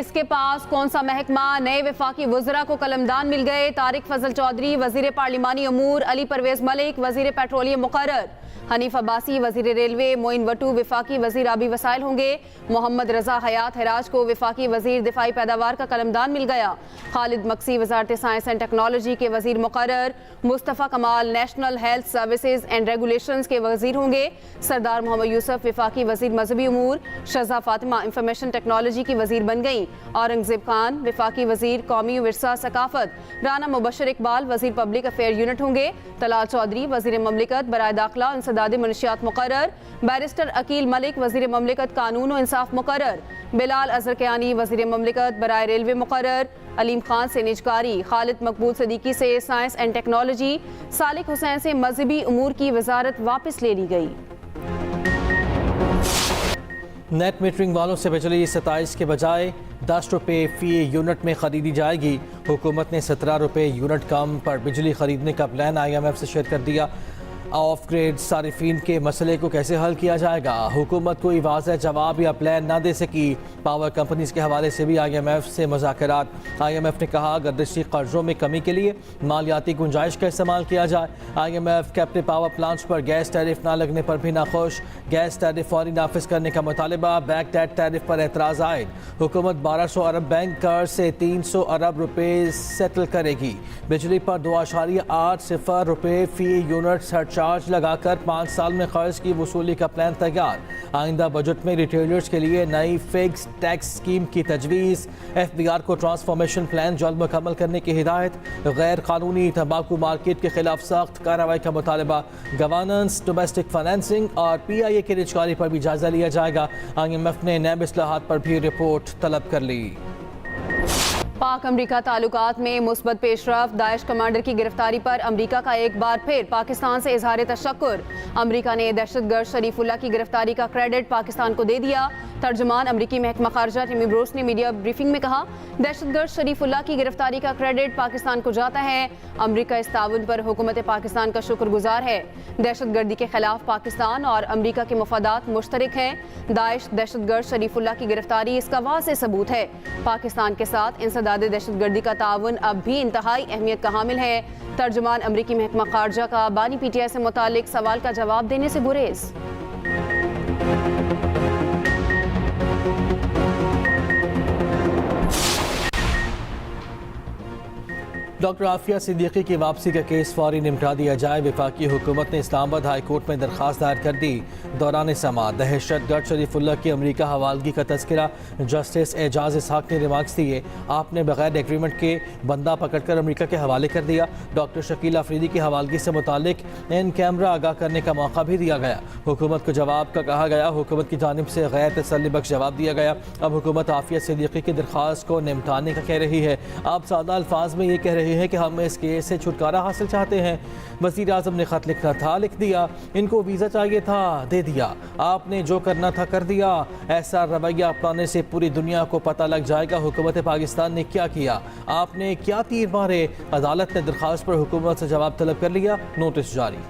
किसके पास कौन सा महकमा, नए वफाकी वज़रा को कलमदान मिल गए। तारिक फजल चौधरी वजीर पार्लिमानी अमूर, अली परवेज मलिक वजीर पेट्रोलियम मुकर्रर, हनीफ अब्बासी वजीर रेलवे, मोइन वटू विफाकी वजीर आबी वसाइल होंगे। मोहम्मद रजा हयात हराज को विफाकी वजीर दिफाई पैदावार का कलमदान मिल गया। खालिद मक्सी वजारत साइंस एंड टेक्नोलॉजी के वजीर मुकर्रर। मुस्तफ़ा कमाल national health services and regulations के वजीर होंगे। सरदार मोहम्मद यूसुफ विफाकी वजीर मजहबी अमूर, शहजा फातिमा इंफॉर्मेशन टेक्नोलॉजी की वजीर बन गई। औरंगजेब खान विफाकी वजीर कौमी विरसा सकाफत। राना मुबशर इकबाल वजीर पब्लिक अफेयर यूनिट होंगे। तलाल चौधरी वजीर ममलिकत बराए दाखिला इंसदाद मनशियात मुकर्रर। बैरिस्टर अकील मलिक वजीर ममलिकत कानून और इंसाफ मुकर्रर। बिलाल अजहर कयानी वजीर ममलिकत बराए रेलवे मुकर्रर। अलीम खान से निजकारी, खालिद मकबूल सदीकी से science and technology, Salik Hussain से मजहबी उमूर की वजारत वापस ले ली गई। नेट मीटरिंग वालों से बिजली 27 के बजाय 10 रुपये फ़ी यूनिट में ख़रीदी जाएगी। हुकूमत ने 17 रुपये यूनिट कम पर बिजली ख़रीदने का प्लान IMF से शेयर कर दिया। ऑफ ग्रेड सारिफीन के मसले को कैसे हल किया जाएगा, हुकूमत कोई वाज़ेह जवाब या प्लान ना दे सकी। पावर कंपनीज के हवाले से भी IMF से मुज़ाकरात। IMF ने कहा गर्दिशी कर्जों में कमी के लिए मालियाती गुंजाइश का इस्तेमाल किया जाए। IMF कैप्टिव पावर प्लांट्स पर गैस टैरिफ ना लगने पर भी नाखुश। गैस टैरिफ फौरी नाफिज करने का मुतालबा। बैक डेट टैरिफ पर एतराज़ आए। हुकूमत 1200 अरब बैंक कर्ज से 300 अरब रुपये सेटल करेगी। बिजली पर 2.80 रुपये फ़ी यूनिट सरचार्ज लगाकर 5 साल में कर्ज की वसूली का प्लान तैयार। आइंदा बजट में रिटेलर्स के लिए नई फिक्स टैक्स स्कीम की तजवीज़। FBR को ट्रांसफॉर्मेशन प्लान जल्द मुकम्मल करने की हिदायत। गैर कानूनी तंबाकू मार्केट के खिलाफ सख्त कार्रवाई का मुतालबा। गवर्नेंस, डोमेस्टिक फाइनेंसिंग और PIA की निजकारी पर भी जायजा लिया जाएगा। IMF ने नैब इस्लाहात पर भी रिपोर्ट तलब कर ली। पाक अमरीका ताल्लुकात में मुस्बत पेशरफ। दाइश कमांडर की गिरफ्तारी पर अमरीका का एक बार फिर पाकिस्तान से इजहार तशक्कुर। अमरीका ने दहशतगर्द शरीफुल्लाह की गिरफ्तारी का क्रेडिट पाकिस्तान को दे दिया। तर्जुमान अमरीकी महकमा खारजा टिमी ब्रोस ने मीडिया ब्रीफिंग में कहा दहशतगर्द शरीफुल्लाह की गिरफ्तारी का क्रेडिट पाकिस्तान को जाता है। अमरीका इस ताउन पर हुकूमत पाकिस्तान का शुक्रगुजार है। दहशतगर्दी के खिलाफ पाकिस्तान और अमरीका के मफादात मुश्तरक हैं। दाइश दहशतगर्द शरीफुल्लाह की गिरफ्तारी इसका वाज़ेह सबूत है। पाकिस्तान के साथ इंसदाद दहशतगर्दी का ताउन अब भी इंतहाई अहमियत का हामिल है। तर्जुमान अमरीकी महकमा खारजा का बानी PTI से मुतालिक सवाल का जवाब देने से गुरेज। डॉक्टर आफिया सिद्दीकी की वापसी का केस फौरी निपटा दिया जाए। वफाकी हुकूमत ने इस्लामाबाद हाई कोर्ट में दरख्वास्त दायर कर दी। दौरान समाअत दहशतगर्द शरीफुल्लाह की अमरीका हवालगी का तस्करा। जस्टिस एजाज इसहाक ने रिमार्क्स दिए आपने बगैर एग्रीमेंट के बंदा पकड़कर अमरीका के हवाले कर दिया। डॉक्टर शकील अफरीदी की हवालगी से मुतालिक इन कैमरा आगाह करने का मौका भी दिया गया। हुकूमत को जवाब का कहा गया। हुकूमत की जानिब से गैर तसल्ली बख्श जवाब दिया गया। अब हुकूमत आफिया सिद्दीकी की दरख्वास्त को निपटाने का कह रही है। आप सादा अल्फाज में ये कह रही है कि हम इस केस से छुटकारा हासिल चाहते हैं। वज़ीर आज़म ने खत लिखना था, लिख दिया। इनको वीज़ा चाहिए था, दे दिया। आपने जो करना था कर दिया। ऐसा रवैया अपनाने से पूरी दुनिया को पता लग जाएगा हुकूमत पाकिस्तान ने क्या किया। आपने क्या तीर मारे। अदालत ने दरख्वास्त पर हुकूमत से जवाब तलब कर लिया। नोटिस जारी।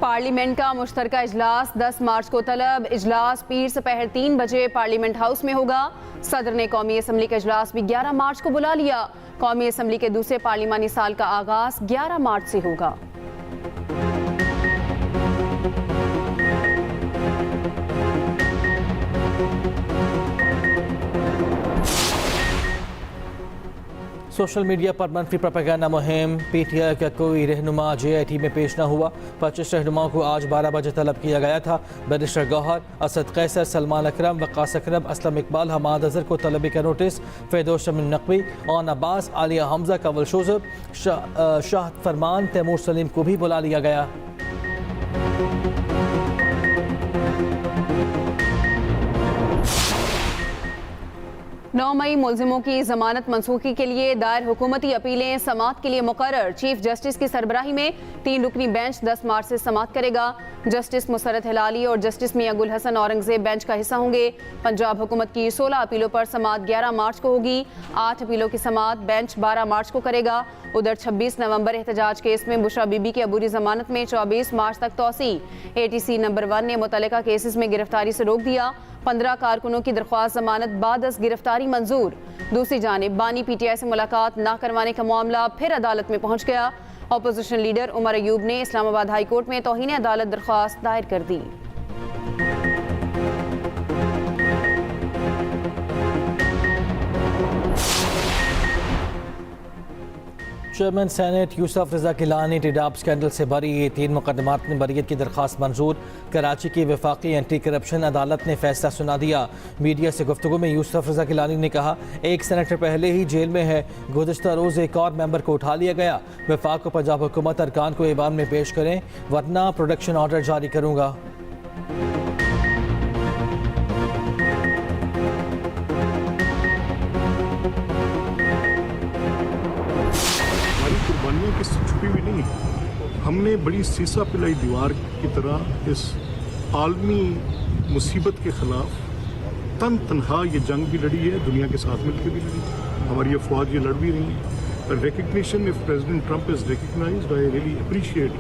पार्लियामेंट का मुश्तरका इजलास 10 मार्च को तलब। इजलास पीर सपहर 3 बजे पार्लियामेंट हाउस में होगा। सदर ने कौमी असम्बली का इजलास भी 11 मार्च को बुला लिया। कौमी असम्बली के दूसरे पार्लिमानी साल का आगाज 11 मार्च से होगा। सोशल मीडिया पर मनफी प्रोपेगेंडा मुहिम। PTI का कोई रहनुमा JIT में पेश न हुआ। 25 रहनुमाओं को आज 12 बजे तलब किया गया था। बैरिस्टर गौहर, असद कैसर, सलमान अकरम, वक्कास अकरम, असलम इकबाल, हमाद अजहर को तलबी का नोटिस। फिरदौस शमीम नकवी, ऑन अब्बास, आलिया हमजा, कंवल शोजब, शाहद फरमान, तैमूर सलीम को भी बुला लिया गया। 9 मई मुलजिमों की जमानत मनसूखी के लिए दायर हुकूमती अपीलें समाअत के लिए मुकर्रर। चीफ जस्टिस की सरबराही में 3 रुकनी बेंच 10 मार्च से समाअत करेगा। जस्टिस मुसरत हिलाली और जस्टिस मियां गुल हसन औरंगजेब बेंच का हिस्सा होंगे। पंजाब हुकूमत की 16 अपीलों पर समाअत 11 मार्च को होगी। 8 अपीलों की समाअत बेंच 12 मार्च को करेगा। उधर 26 नवंबर एहतजाज केस में बुशरा बीबी की अबूरी जमानत में 24 मार्च तक तोसी। ATC नंबर 1 ने मुतल्लिका केसेस में गिरफ्तारी से रोक दिया। 15 कारकुनों की दरख्वास्त जमानत बादस गिरफ्तारी मंजूर। दूसरी जानिब बानी PTI से मुलाकात ना करवाने का मामला फिर अदालत में पहुंच गया। अपोजिशन लीडर उमर अयूब ने इस्लामाबाद हाई कोर्ट में तौहीन अदालत दरख्वास्त दायर कर दी। चेयरमैन सेनेट यूसुफ रजा गिलानी टेडाब स्कैंडल से बरी। 3 मुकदमात में बरीयत की दरख्वास्त मंजूर। कराची की वफाकी एंटी करप्शन अदालत ने फैसला सुना दिया। मीडिया से गुफ्तगू में यूसुफ रजा गिलानी ने कहा, एक सेनेटर पहले ही जेल में है। गुज़िश्ता रोज़ एक और मेंबर को उठा लिया गया। वफाक को पंजाब हुकूमत अरकान को ऐवान में पेश करें वरना प्रोटेक्शन ऑर्डर जारी करूँगा। किसी छुपी हुई नहीं है। हमने बड़ी सीसा पिलाई दीवार की तरह इस आलमी मुसीबत के खिलाफ तनहा ये जंग भी लड़ी है, दुनिया के साथ मिलकर भी लड़ी। हमारी अफवाज ये लड़ भी रही है। Recognition if president Trump is recognized, I really appreciate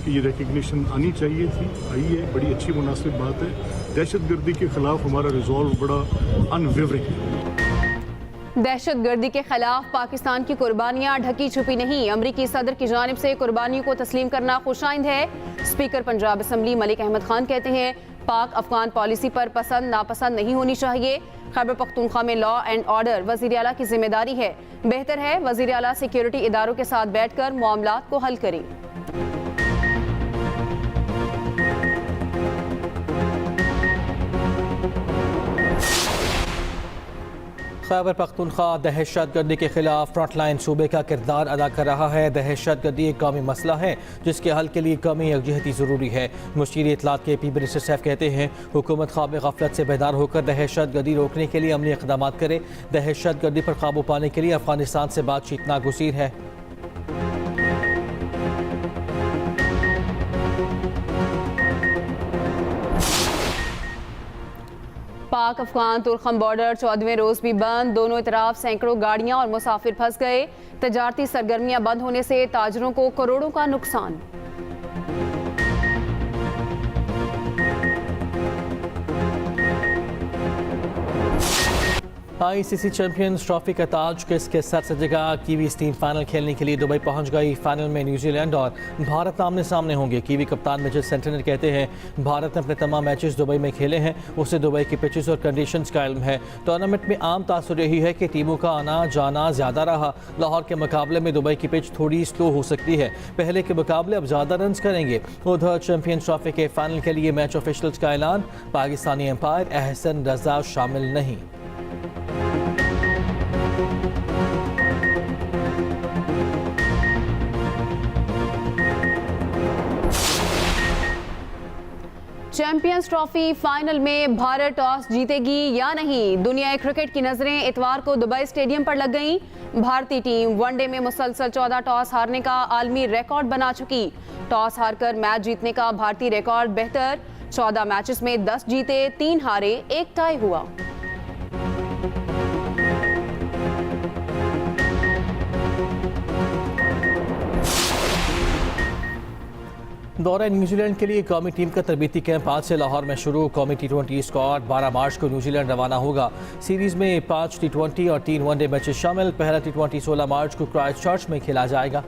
कि ये रिकग्निशन आनी चाहिए थी, आई है, बड़ी अच्छी मुनासिब बात है। दहशतगर्दी के खिलाफ हमारा रिजॉल्व बड़ा अनवेवरिंग है। दहशतगर्दी के खिलाफ पाकिस्तान की कुर्बानियां ढकी छुपी नहीं। अमरीकी सदर की जानिब से कुर्बानियों को तस्लीम करना खुशाइंद है। स्पीकर पंजाब असम्बली मलिक अहमद खान कहते हैं, पाक अफगान पॉलिसी पर पसंद नापसंद नहीं होनी चाहिए। खैबर पख्तूनख्वा में लॉ एंड ऑर्डर वज़ीर आला की जिम्मेदारी है। बेहतर है वज़ीर आला सिक्योरिटी इदारों के साथ बैठकर मामलात को हल करें। खैबर पख्तूनख्वा दहशतगर्दी के खिलाफ फ्रंटलाइन सूबे का किरदार अदा कर रहा है। दहशतगर्दी एक कौमी मसला है जिसके हल के लिए कौमी यकजहती ज़रूरी है। मुशीर इत्तलात के पी मिनिस्टर सैफ कहते हैं, हुकूमत ख्वाब गफलत से बेदार होकर दहशतगर्दी रोकने के लिए अमली इक़दामात करे। दहशतगर्दी पर काबू पाने के लिए अफगानिस्तान से बातचीत नागुज़ीर है। पाक अफगान तुर्खम बॉर्डर 14वें रोज भी बंद। दोनों तरफ सैकड़ों गाड़ियां और मुसाफिर फंस गए। तजारती सरगर्मियां बंद होने से ताजरों को करोड़ों का नुकसान। ICC चैंपियंस ट्रॉफी का ताज किसके सर सजेगा। कीवीज टीम फाइनल खेलने के लिए दुबई पहुंच गई। फाइनल में न्यूजीलैंड और भारत आमने सामने होंगे। कीवी कप्तान मिचेल सेंटनर कहते हैं, भारत ने अपने तमाम मैचेस दुबई में खेले हैं, उससे दुबई की पिचेस और कंडीशंस का इल्म है। टूर्नामेंट में आम तासुर यही है कि टीमों का आना जाना ज़्यादा रहा। लाहौर के मुकाबले में दुबई की पिच थोड़ी स्लो हो सकती है। पहले के मुकाबले अब ज़्यादा रन करेंगे। उधर चैंपियंस ट्रॉफी के फाइनल के लिए मैच ऑफिशियल्स का ऐलान, पाकिस्तानी एम्पायर एहसन रजा शामिल नहीं। चैंपियंस ट्रॉफी फाइनल में भारत टॉस जीतेगी या नहीं। दुनिया क्रिकेट की नजरें इतवार को दुबई स्टेडियम पर लग गईं। भारतीय टीम वनडे में मुसलसल 14 टॉस हारने का आलमी रिकॉर्ड बना चुकी। टॉस हारकर मैच जीतने का भारतीय रिकॉर्ड बेहतर। 14 मैचेस में 10 जीते, 3 हारे, 1 टाई हुआ। दौरा न्यूजीलैंड के लिए कौमी टीम का तरबीती कैंप आज से लाहौर में शुरू। कौमी T20 स्क्वाड 12 मार्च को न्यूजीलैंड रवाना होगा। सीरीज में 5 T20 और 3 वनडे मैचेस शामिल। पहला T20 16 मार्च को क्राइस्टचर्च में खेला जाएगा।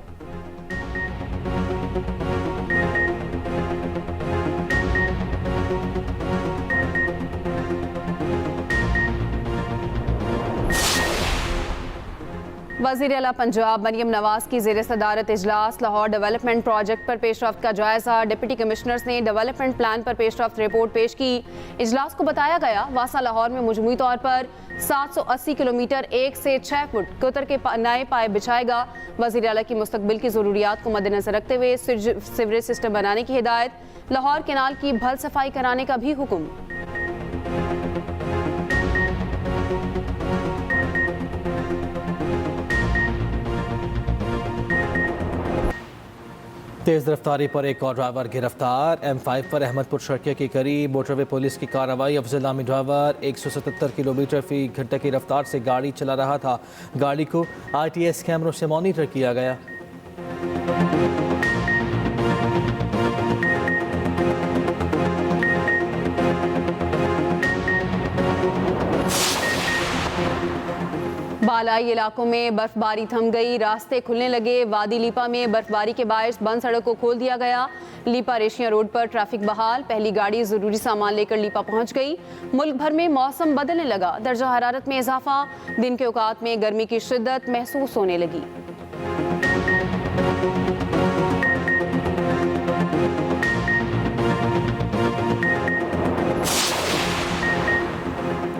वज़ीर आला पंजाब मरियम नवाज की ज़ेर सदारत इजलास। लाहौर डेवलपमेंट प्रोजेक्ट पर पेशरफ्त का जायजा। डिप्टी कमिश्नर्स ने डेवलपमेंट प्लान पर पेशरफ्त रिपोर्ट पेश की। इजलास को बताया गया, वासा लाहौर में मजमूई तौर पर 780 किलोमीटर 1 से 6 फुट कोतर के नए पाए बिछाएगा। वज़ीर आला की मुस्तकबिल की ज़रूरियात को मद्देनजर रखते हुए सीवरेज सिस्टम बनाने की हिदायत। लाहौर केनाल की भल सफाई कराने का भी हुक्म। तेज़ रफ्तारी पर एक और ड्राइवर गिरफ्तार। M5 पर अहमदपुर शर्किया के करीब मोटरवे पुलिस की कार्रवाई। अफजल नामी ड्राइवर 177 किलोमीटर फी घंटे की रफ्तार से गाड़ी चला रहा था। गाड़ी को ITS कैमरों से मॉनिटर किया गया। बालाई इलाकों में बर्फबारी थम गई, रास्ते खुलने लगे। वादी लीपा में बर्फबारी के बायस बंद सड़क को खोल दिया गया। लीपा रेशिया रोड पर ट्रैफिक बहाल। पहली गाड़ी जरूरी सामान लेकर लीपा पहुंच गई। मुल्क भर में मौसम बदलने लगा। दर्जा हरारत में इजाफा। दिन के औकात में गर्मी की शिद्दत महसूस होने लगी।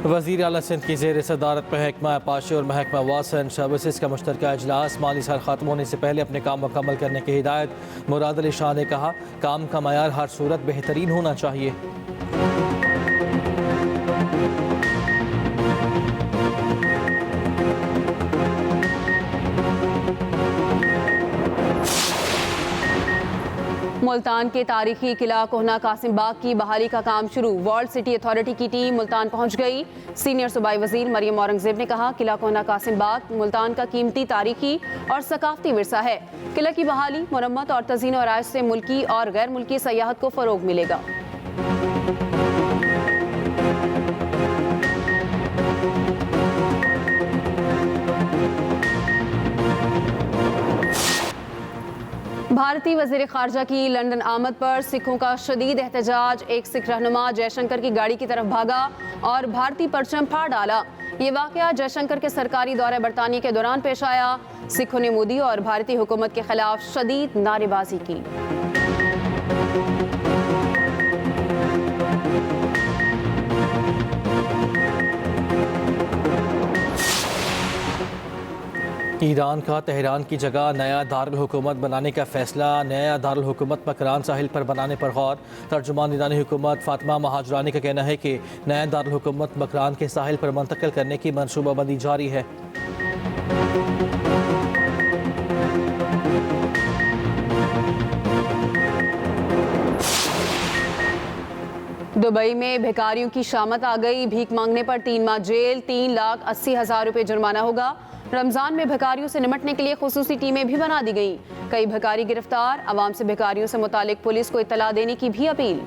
वज़ीर आला सिंध की ज़ेर सदारत महकमा पाशी और महकमा वाटर एंड सर्विसेज का मुश्तरका इजलास। माली साल खत्म होने से पहले अपने काम मुकम्मल करने की हिदायत। मुराद अली शाह ने कहा, काम का मयार हर सूरत बेहतरीन होना चाहिए। मुल्तान के तारीखी किला कोहना कासिम बाग की बहाली का काम शुरू। वर्ल्ड सिटी अथॉरिटी की टीम मुल्तान पहुंच गई। सीनियर सूबाई वजीर मरियम औरंगजेब ने कहा, किला कोहना कासिम बाग मुल्तान का कीमती तारीखी और सकाफती विरसा है। किला की बहाली, मुरम्मत और तज़ीन और आराइश से मुल्की और गैर मुल्की सयाहत को फ़रोग मिलेगा। भारतीय वज़ीर ख़ारजा की लंदन आमद पर सिखों का शदीद एहतजाज। एक सिख रहनुमा जयशंकर की गाड़ी की तरफ भागा और भारतीय परचम फाड़ डाला। ये वाक़या जयशंकर के सरकारी दौरे बरतानिया के दौरान पेश आया। सिखों ने मोदी और भारतीय हुकूमत के खिलाफ शदीद नारेबाजी की। ईरान का तेहरान की जगह नया दारुल हुकूमत बनाने का फैसला। नया दारुल हुकूमत मकरान साहिल पर बनाने पर गौर। तर्जुमान ईरानी हुकूमत फातिमा महाजरानी का कहना है कि नया दारुल हुकूमत मकरान के साहिल पर मुंतकिल करने की मनसूबाबंदी जारी है। दुबई में भिखारियों की शामत आ गई। भीख मांगने पर 3 माह जेल, 3,80,000 रुपये जुर्माना होगा। रमजान में भिखारियों से निपटने के लिए खुसूसी टीमें भी बना दी गई। कई भिखारी गिरफ्तार। अवाम से भिखारियों से मुतालिक पुलिस को इत्तला देने की भी अपील।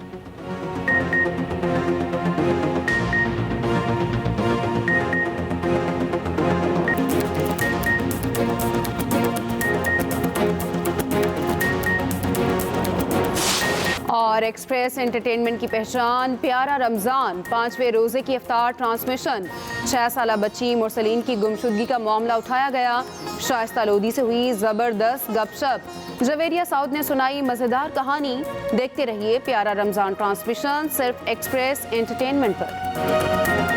और एक्सप्रेस एंटरटेनमेंट की पहचान प्यारा रमज़ान 5वें रोज़े की इफ्तार ट्रांसमिशन। 6 साला बच्ची मुरसलीन की गुमशुदगी का मामला उठाया गया। शाइस्ता लोधी से हुई ज़बरदस्त गपशप। जवेरिया साउद ने सुनाई मज़ेदार कहानी। देखते रहिए प्यारा रमज़ान ट्रांसमिशन सिर्फ एक्सप्रेस एंटरटेनमेंट पर।